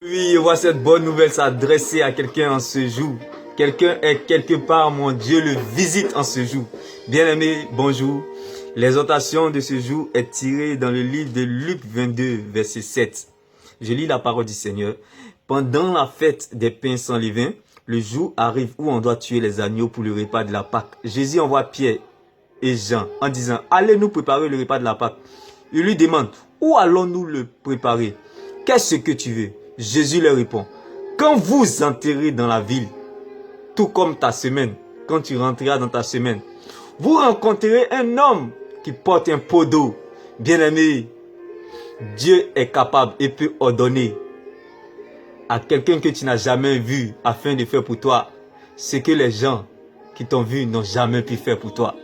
Oui, on voit cette bonne nouvelle s'adresser à quelqu'un en ce jour. Quelqu'un est quelque part, mon Dieu le visite en ce jour. Bien-aimé, bonjour. L'exhortation de ce jour est tirée dans le livre de Luc 22, verset 7. Je lis la parole du Seigneur. Pendant la fête des pains sans levain, le jour arrive où on doit tuer les agneaux pour le repas de la Pâque. Jésus envoie Pierre et Jean en disant, allez nous préparer le repas de la Pâque. Il lui demande, où allons-nous le préparer? Qu'est-ce que tu veux? Jésus leur répond, quand vous entrerez dans la ville, tout comme ta semaine, quand tu rentreras dans ta semaine, vous rencontrerez un homme qui porte un pot d'eau. Bien-aimé, Dieu est capable et peut ordonner à quelqu'un que tu n'as jamais vu afin de faire pour toi ce que les gens qui t'ont vu n'ont jamais pu faire pour toi.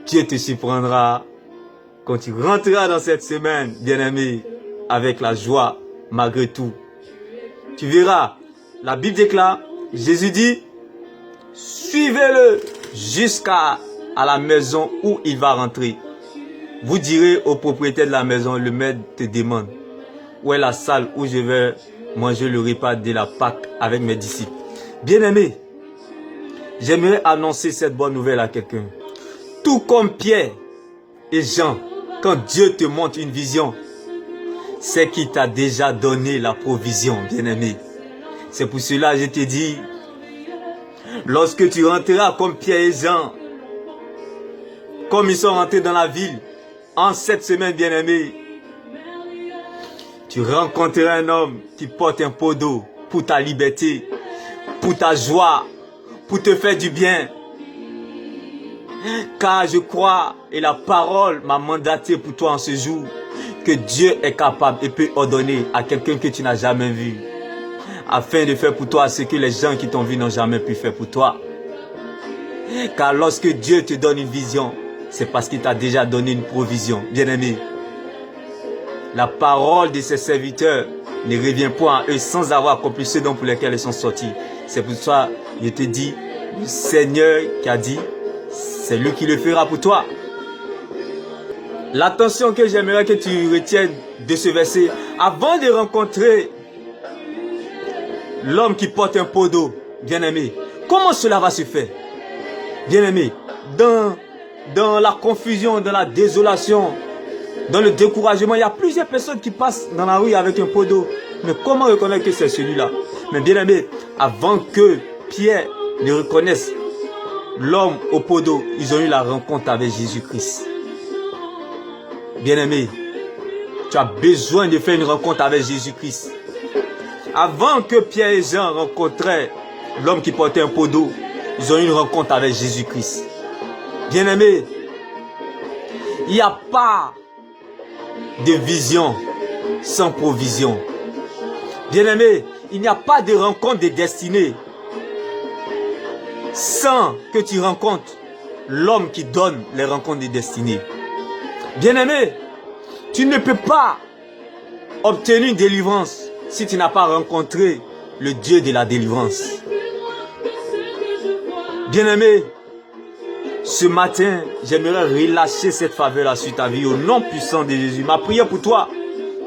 Dieu te surprendra quand tu rentreras dans cette semaine, bien-aimé, avec la joie malgré tout. Tu verras, la Bible déclare, Jésus dit, suivez-le jusqu'à la maison où il va rentrer. Vous direz au propriétaire de la maison, le maître te demande, où est la salle où je vais manger le repas de la Pâque avec mes disciples. Bien-aimé, j'aimerais annoncer cette bonne nouvelle à quelqu'un. Tout comme Pierre et Jean, quand Dieu te montre une vision, c'est qu'il t'a déjà donné la provision, bien-aimé. C'est pour cela que je te dis, lorsque tu rentreras comme Pierre et Jean, comme ils sont rentrés dans la ville, en cette semaine, bien-aimé, tu rencontreras un homme qui porte un pot d'eau pour ta liberté, pour ta joie, pour te faire du bien. Car je crois, et la parole m'a mandaté pour toi en ce jour, que Dieu est capable et peut ordonner à quelqu'un que tu n'as jamais vu, afin de faire pour toi ce que les gens qui t'ont vu n'ont jamais pu faire pour toi. Car lorsque Dieu te donne une vision, c'est parce qu'il t'a déjà donné une provision. Bien-aimé, la parole de ses serviteurs ne revient point à eux sans avoir accompli ce dont pour lesquels ils sont sortis. C'est pour ça que je te dis, le Seigneur qui a dit, c'est lui qui le fera pour toi. L'attention que j'aimerais que tu retiennes de ce verset, avant de rencontrer l'homme qui porte un pot d'eau, bien-aimé, comment cela va se faire? Bien-aimé, dans la confusion, dans la désolation, dans le découragement, il y a plusieurs personnes qui passent dans la rue avec un pot d'eau. Mais comment reconnaître que c'est celui-là? Mais bien-aimé, avant que Pierre ne reconnaisse l'homme au pot d'eau, ils ont eu la rencontre avec Jésus-Christ. Bien-aimé, tu as besoin de faire une rencontre avec Jésus-Christ. Avant que Pierre et Jean rencontraient l'homme qui portait un pot d'eau, ils ont eu une rencontre avec Jésus-Christ. Bien-aimé, il n'y a pas de vision sans provision. Bien-aimé, il n'y a pas de rencontre de destinée sans que tu rencontres l'homme qui donne les rencontres de destinée. Bien-aimé, tu ne peux pas obtenir une délivrance si tu n'as pas rencontré le Dieu de la délivrance. Bien-aimé, ce matin, j'aimerais relâcher cette faveur-là sur ta vie au nom puissant de Jésus. Ma prière pour toi,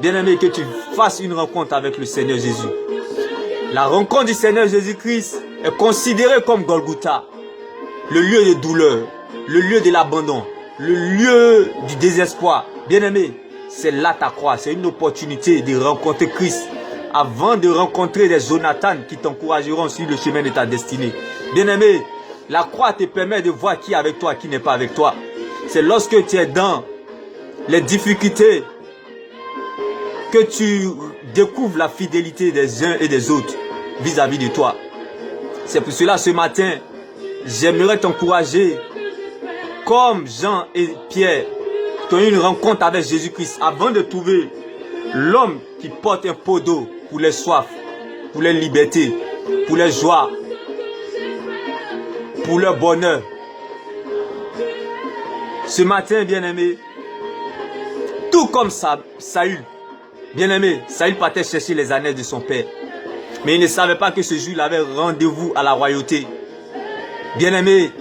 bien-aimé, que tu fasses une rencontre avec le Seigneur Jésus. La rencontre du Seigneur Jésus-Christ est considérée comme Golgotha, le lieu de douleur, le lieu de l'abandon, le lieu du désespoir. Bien-aimé, c'est là ta croix, c'est une opportunité de rencontrer Christ avant de rencontrer des Jonathan qui t'encourageront sur le chemin de ta destinée. Bien-aimé, la croix te permet de voir qui est avec toi, qui n'est pas avec toi. C'est lorsque tu es dans les difficultés que tu découvres la fidélité des uns et des autres vis-à-vis de toi. C'est pour cela ce matin, j'aimerais t'encourager comme Jean et Pierre qui ont eu une rencontre avec Jésus-Christ avant de trouver l'homme qui porte un pot d'eau pour les soifs, pour les libertés, pour les joies, pour leur bonheur. Ce matin, bien-aimé, tout comme Saül, bien-aimé, Saül partait chercher les années de son père. Mais il ne savait pas que ce jour, il avait rendez-vous à la royauté. Bien-aimé,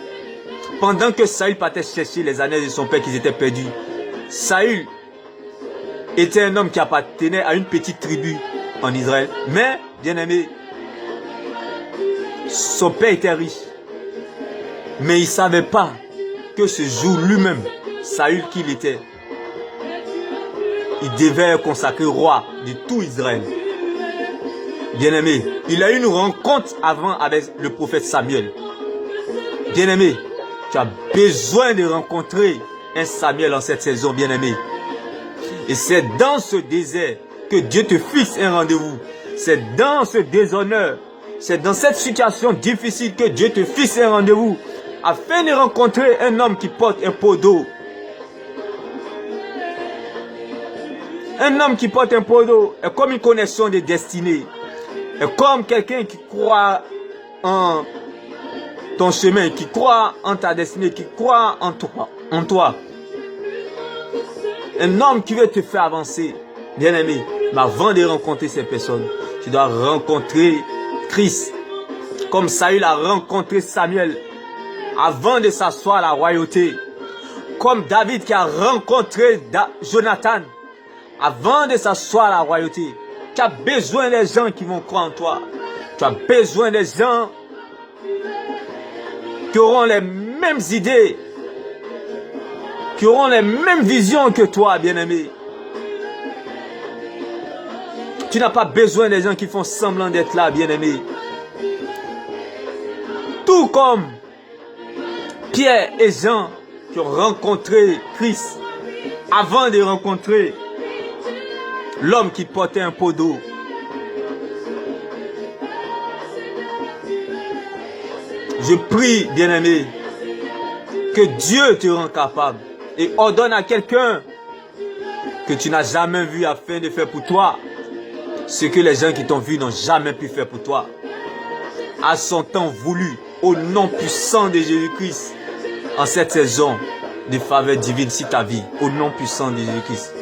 pendant que Saül partait chercher les années de son père qui étaient perdus, Saül était un homme qui appartenait à une petite tribu en Israël. Mais, bien aimé, son père était riche. Mais il ne savait pas que ce jour lui-même, Saül qu'il était, il devait consacrer roi de tout Israël. Bien-aimé, il a eu une rencontre avant avec le prophète Samuel. Bien-aimé, tu as besoin de rencontrer un Samuel en cette saison, bien-aimé. Et c'est dans ce désert que Dieu te fixe un rendez-vous. C'est dans ce déshonneur, c'est dans cette situation difficile que Dieu te fixe un rendez-vous afin de rencontrer un homme qui porte un pot d'eau. Un homme qui porte un pot d'eau est comme une connexion de destinée. Est comme quelqu'un qui croit en ton chemin, qui croit en ta destinée, qui croit en toi. Un homme qui veut te faire avancer, bien aimé. Mais avant de rencontrer ces personnes, tu dois rencontrer Christ. Comme Saül a rencontré Samuel avant de s'asseoir à la royauté. Comme David qui a rencontré Jonathan avant de s'asseoir à la royauté. Tu as besoin des gens qui vont croire en toi. Tu as besoin des gens qui auront les mêmes idées, qui auront les mêmes visions que toi, bien-aimé. Tu n'as pas besoin des gens qui font semblant d'être là, bien-aimé. Tout comme Pierre et Jean qui ont rencontré Christ avant de rencontrer l'homme qui portait un pot d'eau. Je prie, bien-aimé, que Dieu te rende capable et ordonne à quelqu'un que tu n'as jamais vu afin de faire pour toi ce que les gens qui t'ont vu n'ont jamais pu faire pour toi. À son temps voulu, au nom puissant de Jésus-Christ, en cette saison de faveur divine sur ta vie, au nom puissant de Jésus-Christ.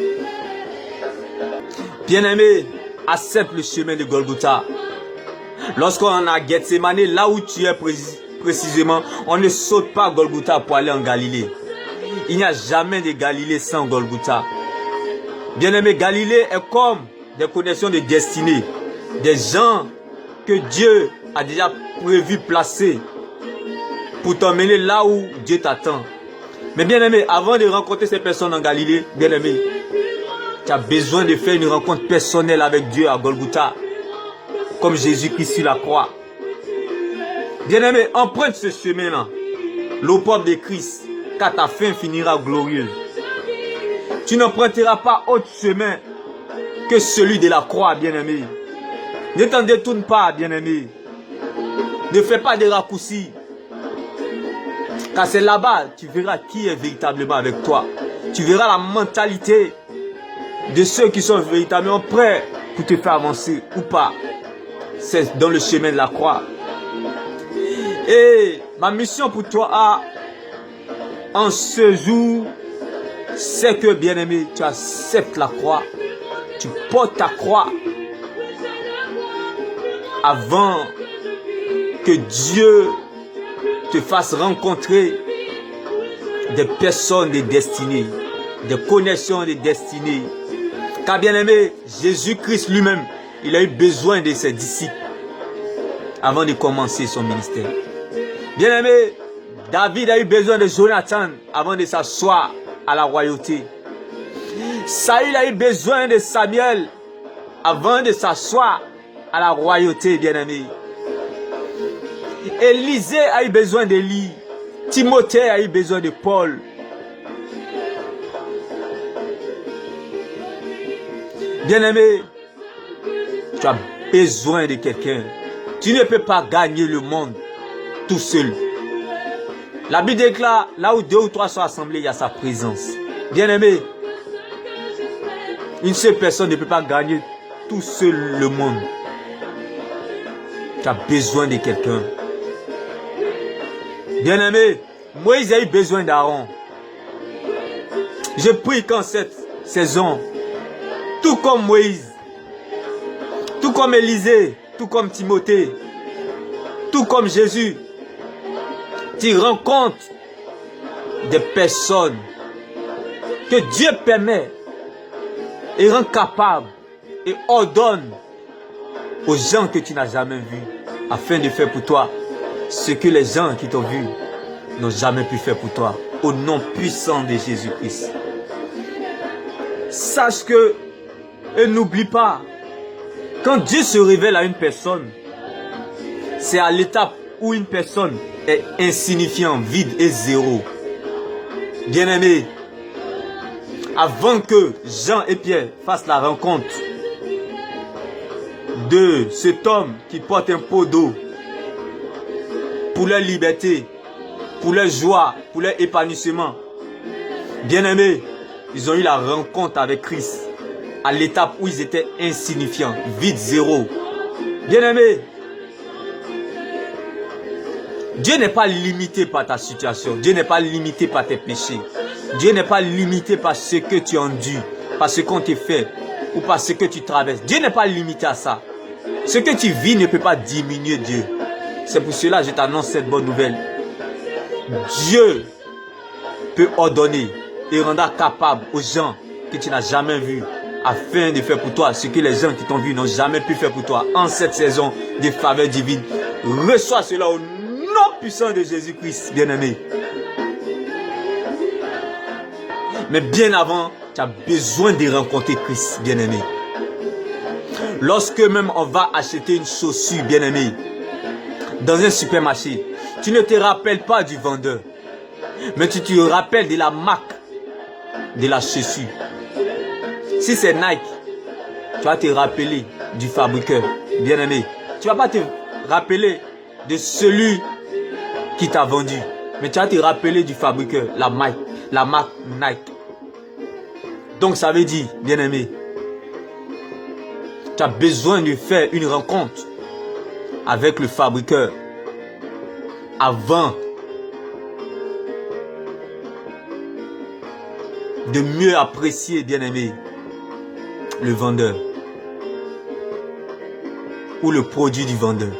Bien-aimé, accepte le chemin de Golgotha. Lorsqu'on a Gethsemane, là où tu es précisément, on ne saute pas Golgotha pour aller en Galilée. Il n'y a jamais de Galilée sans Golgotha. Bien-aimé, Galilée est comme des connexions de destinée. Des gens que Dieu a déjà prévu placer pour t'emmener là où Dieu t'attend. Mais bien-aimé, avant de rencontrer ces personnes en Galilée, bien-aimé, tu as besoin de faire une rencontre personnelle avec Dieu à Golgotha, comme Jésus-Christ sur la croix. Bien-aimé, emprunte ce chemin-là, l'opprobre de Christ, car ta fin finira glorieuse. Tu n'emprunteras pas autre chemin que celui de la croix, bien-aimé. Ne t'en détourne pas, bien-aimé. Ne fais pas de raccourcis. Car c'est là-bas, tu verras qui est véritablement avec toi. Tu verras la mentalité de ceux qui sont véritablement prêts pour te faire avancer ou pas. C'est dans le chemin de la croix. Et ma mission pour toi en ce jour, c'est que, bien-aimé, tu acceptes la croix. Tu portes ta croix avant que Dieu te fasse rencontrer des personnes de destinée, des connexions de destinée. Car bien-aimé, Jésus-Christ lui-même, il a eu besoin de ses disciples avant de commencer son ministère. Bien-aimé, David a eu besoin de Jonathan avant de s'asseoir à la royauté. Saül a eu besoin de Samuel avant de s'asseoir à la royauté, bien-aimé. Élisée a eu besoin d'Élie. Timothée a eu besoin de Paul. Bien-aimé, tu as besoin de quelqu'un. Tu ne peux pas gagner le monde tout seul. La Bible déclare, là où 2 ou 3 sont assemblés, il y a sa présence. Bien-aimé, une seule personne ne peut pas gagner tout seul le monde. Tu as besoin de quelqu'un. Bien-aimé, Moïse a eu besoin d'Aaron. Je prie qu'en cette saison, tout comme Moïse, tout comme Élisée, tout comme Timothée, tout comme Jésus, tu rencontres des personnes que Dieu permet et rend capables et ordonne aux gens que tu n'as jamais vus, afin de faire pour toi ce que les gens qui t'ont vu n'ont jamais pu faire pour toi, au nom puissant de Jésus-Christ. Sache que, et n'oublie pas, quand Dieu se révèle à une personne, c'est à l'étape où une personne est insignifiante, vide et zéro. Bien-aimé, avant que Jean et Pierre fassent la rencontre de cet homme qui porte un pot d'eau pour leur liberté, pour leur joie, pour leur épanouissement, bien-aimé, ils ont eu la rencontre avec Christ à l'étape où ils étaient insignifiants, vide, zéro. Bien-aimé, Dieu n'est pas limité par ta situation. Dieu n'est pas limité par tes péchés. Dieu n'est pas limité par ce que tu endures, par ce qu'on te fait ou par ce que tu traverses. Dieu n'est pas limité à ça. Ce que tu vis ne peut pas diminuer Dieu. C'est pour cela que je t'annonce cette bonne nouvelle. Dieu peut ordonner et rendre capable aux gens que tu n'as jamais vus afin de faire pour toi ce que les gens qui t'ont vu n'ont jamais pu faire pour toi en cette saison de faveur divine. Reçois cela au nom puissant de Jésus-Christ, bien-aimé. Mais bien avant, tu as besoin de rencontrer Christ, bien-aimé. Lorsque même on va acheter une chaussure, bien-aimé, dans un supermarché, tu ne te rappelles pas du vendeur, mais tu te rappelles de la marque de la chaussure. Si c'est Nike, tu vas te rappeler du fabricant, bien-aimé. Tu ne vas pas te rappeler de celui qui t'a vendu, mais tu vas te rappeler du fabricant, la marque Nike. Donc ça veut dire, bien-aimé, tu as besoin de faire une rencontre avec le fabricant avant de mieux apprécier, bien-aimé, le vendeur ou le produit du vendeur.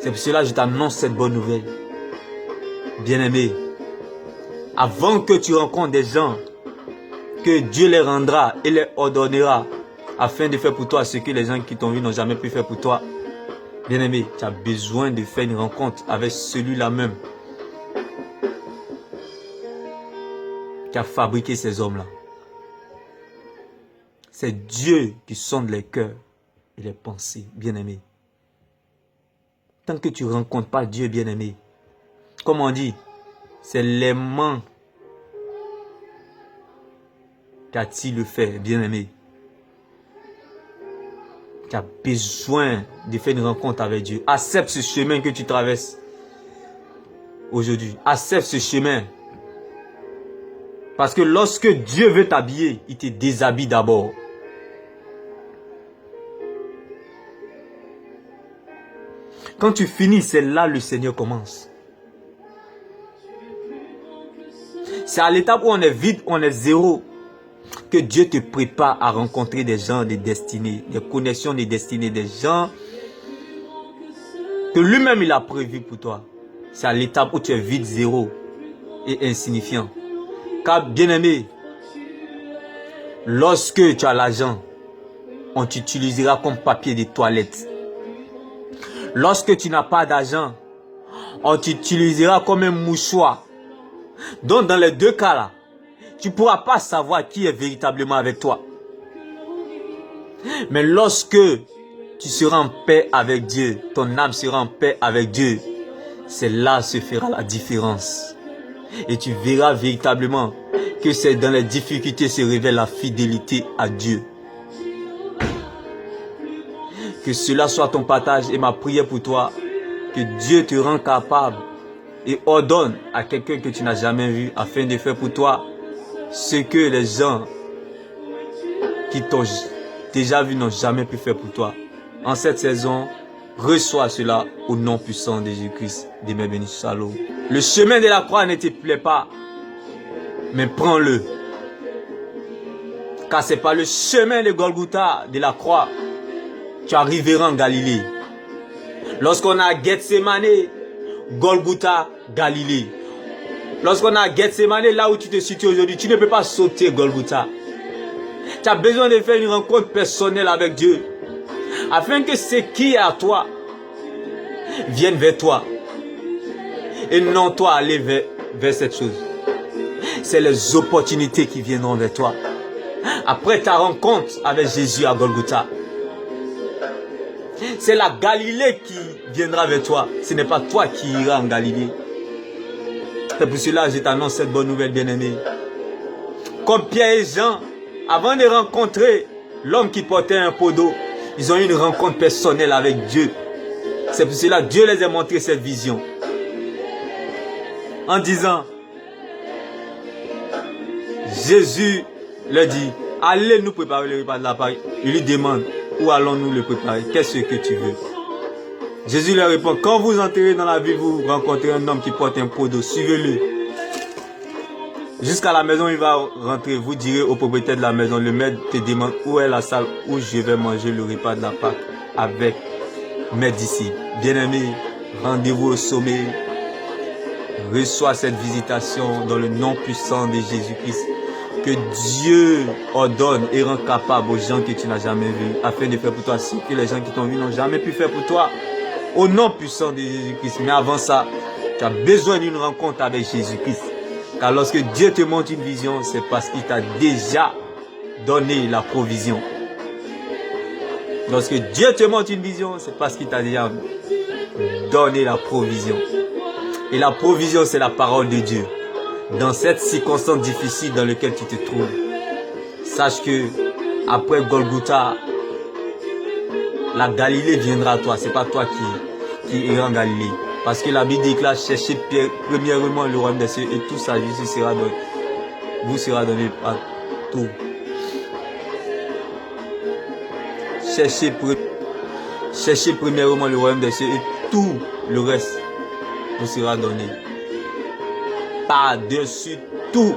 C'est pour cela que je t'annonce cette bonne nouvelle. Bien-aimé, avant que tu rencontres des gens que Dieu les rendra et les ordonnera afin de faire pour toi ce que les gens qui t'ont vu n'ont jamais pu faire pour toi, bien-aimé, tu as besoin de faire une rencontre avec celui-là même qui a fabriqué ces hommes-là. C'est Dieu qui sonde les cœurs et les pensées, bien-aimé. Tant que tu ne rencontres pas Dieu, bien-aimé, comme on dit, c'est l'aimant qu'a-t-il le fait, bien-aimé. Tu as besoin de faire une rencontre avec Dieu. Accepte ce chemin que tu traverses aujourd'hui. Accepte ce chemin. Parce que lorsque Dieu veut t'habiller, il te déshabille d'abord. Quand tu finis, c'est là le Seigneur commence. C'est à l'étape où on est vide, on est zéro, que Dieu te prépare à rencontrer des gens de destinée, des connexions de destinée, des gens que lui-même il a prévu pour toi. C'est à l'étape où tu es vide, zéro et insignifiant. Car bien-aimé, lorsque tu as l'argent, on t'utilisera comme papier de toilette. Lorsque tu n'as pas d'argent, on t'utilisera comme un mouchoir. Donc dans les deux cas là, tu ne pourras pas savoir qui est véritablement avec toi. Mais lorsque tu seras en paix avec Dieu, ton âme sera en paix avec Dieu, c'est là que se fera la différence. Et tu verras véritablement que c'est dans les difficultés se révèle la fidélité à Dieu. Que cela soit ton partage et ma prière pour toi. Que Dieu te rende capable et ordonne à quelqu'un que tu n'as jamais vu afin de faire pour toi ce que les gens qui t'ont déjà vu n'ont jamais pu faire pour toi. En cette saison, reçois cela au nom puissant de Jésus-Christ. Demeure béni, shalom. Le chemin de la croix ne te plaît pas, mais prends-le. Car c'est par le chemin de Golgotha, de la croix, tu arriveras en Galilée. Lorsqu'on a Gethsemane, Golgotha, Galilée. Lorsqu'on a Gethsemane, là où tu te situes aujourd'hui, tu ne peux pas sauter Golgotha. Tu as besoin de faire une rencontre personnelle avec Dieu. afin que ce qui est à toi vienne vers toi et non toi aller vers cette chose. C'est les opportunités qui viendront vers toi. Après ta rencontre avec Jésus à Golgotha, c'est la Galilée qui viendra vers toi. Ce n'est pas toi qui iras en Galilée. C'est pour cela que je t'annonce cette bonne nouvelle, bien-aimé. Comme Pierre et Jean, avant de rencontrer l'homme qui portait un pot d'eau, ils ont eu une rencontre personnelle avec Dieu. C'est pour cela que Dieu les a montré cette vision. En disant, Jésus leur dit, allez nous préparer le repas de la Pâque. Il lui demande, où allons-nous le préparer? Qu'est-ce que tu veux? Jésus leur répond, quand vous entrerez dans la ville, vous rencontrez un homme qui porte un pot d'eau, suivez-le. Jusqu'à la maison, il va rentrer. Vous direz au propriétaire de la maison, le maître te demande où est la salle où je vais manger le repas de la Pâque avec mes disciples. Bien-aimés, rendez-vous au sommet. Reçois cette visitation dans le nom puissant de Jésus-Christ. Que Dieu ordonne et rend capable aux gens que tu n'as jamais vus, afin de faire pour toi ce que les gens qui t'ont vu n'ont jamais pu faire pour toi. Au nom puissant de Jésus-Christ. Mais avant ça, tu as besoin d'une rencontre avec Jésus-Christ. Car lorsque Dieu te montre une vision, c'est parce qu'il t'a déjà donné la provision. Lorsque Dieu te montre une vision, c'est parce qu'il t'a déjà donné la provision. Et la provision, c'est la parole de Dieu. Dans cette circonstance difficile dans laquelle tu te trouves, sache que après Golgotha, la Galilée viendra à toi. C'est pas toi qui ira en Galilée. Parce que la Bible déclare, cherchez premièrement le royaume des cieux et tout ça vous sera donné par tout. Cherchez premièrement le royaume des cieux et tout le reste vous sera donné. Par-dessus tout,